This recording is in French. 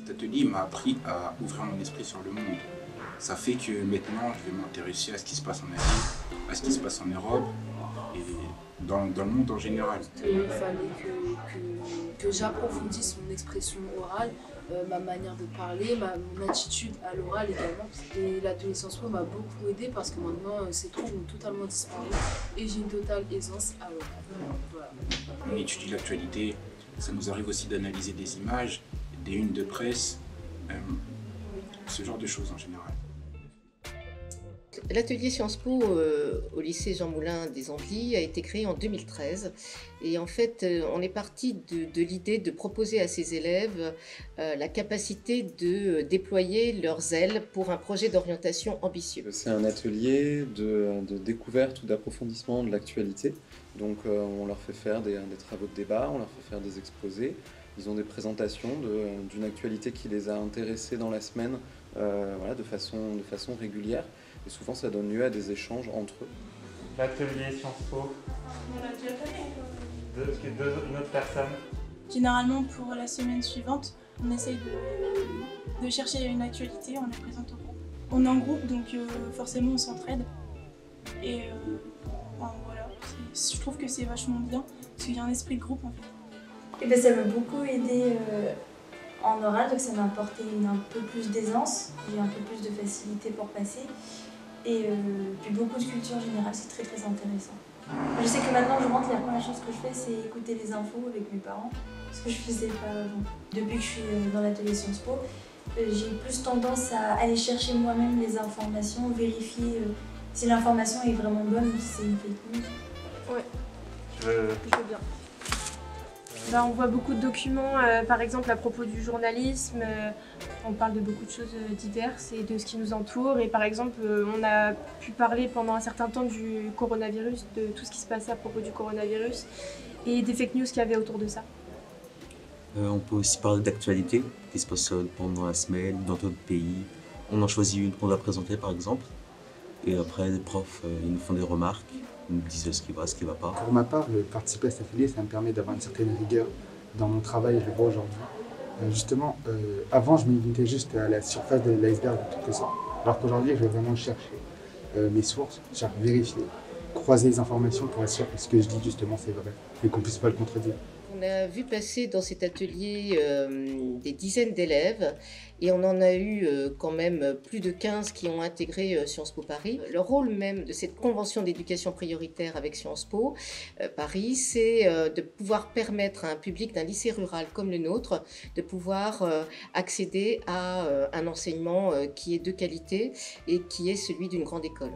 Cet atelier m'a appris à ouvrir mon esprit sur le monde. Ça fait que maintenant, je vais m'intéresser à ce qui se passe en Asie, à ce qui se passe en Europe et dans le monde en général. Il fallait que j'approfondisse mon expression orale, ma manière de parler, mon attitude à l'oral également. Et l'atelier Sciences Po m'a beaucoup aidé parce que maintenant, ces troubles ont totalement disparu et j'ai une totale aisance à l'oral. Voilà. On étudie l'actualité, ça nous arrive aussi d'analyser des images, des unes de presse, ce genre de choses en général. L'atelier Sciences Po au lycée Jean Moulin des Antilles a été créé en 2013 et en fait on est parti de l'idée de proposer à ces élèves la capacité de déployer leurs ailes pour un projet d'orientation ambitieux. C'est un atelier de découverte ou d'approfondissement de l'actualité, donc on leur fait faire des travaux de débat, on leur fait faire des exposés. Ils ont des présentations d'une actualité qui les a intéressés dans la semaine voilà, de façon régulière. Et souvent, ça donne lieu à des échanges entre eux. L'atelier Sciences Po. On l'a déjà fait. Une autre personne. Généralement, pour la semaine suivante, on essaye de chercher une actualité, on la présente au groupe. On est en groupe, donc forcément, on s'entraide. Et voilà, je trouve que c'est vachement bien, parce qu'il y a un esprit de groupe en fait. Et ben, ça m'a beaucoup aidé en oral, donc ça m'a apporté un peu plus d'aisance, j'ai un peu plus de facilité pour passer. Et puis beaucoup de culture générale, c'est très très intéressant. Je sais que maintenant je rentre, la première chose que je fais c'est écouter les infos avec mes parents, ce que je faisais pas avant. Depuis que je suis dans l'atelier Sciences Po, j'ai plus tendance à aller chercher moi-même les informations, vérifier si l'information est vraiment bonne ou si c'est une fake news. Ouais, Je veux bien. On voit beaucoup de documents, par exemple à propos du journalisme, on parle de beaucoup de choses diverses et de ce qui nous entoure. Et par exemple, on a pu parler pendant un certain temps du coronavirus, de tout ce qui se passait à propos du coronavirus et des fake news qu'il y avait autour de ça. On peut aussi parler d'actualité qui se passe pendant la semaine, dans d'autres pays. On en choisit une qu'on doit présenter par exemple. Et après, les profs ils nous font des remarques. Ils nous disent ce qui va, ce qui ne va pas. Pour ma part, participer à cet atelier, ça me permet d'avoir une certaine rigueur dans mon travail, je le vois aujourd'hui. Justement, avant, je me limitais juste à la surface de l'iceberg de tout ça. Alors qu'aujourd'hui, je vais vraiment chercher mes sources, vérifier, croiser les informations pour être sûr que ce que je dis, justement, c'est vrai et qu'on ne puisse pas le contredire. On a vu passer dans cet atelier des dizaines d'élèves et on en a eu quand même plus de 15 qui ont intégré Sciences Po Paris. Le rôle même de cette convention d'éducation prioritaire avec Sciences Po Paris, c'est de pouvoir permettre à un public d'un lycée rural comme le nôtre de pouvoir accéder à un enseignement qui est de qualité et qui est celui d'une grande école.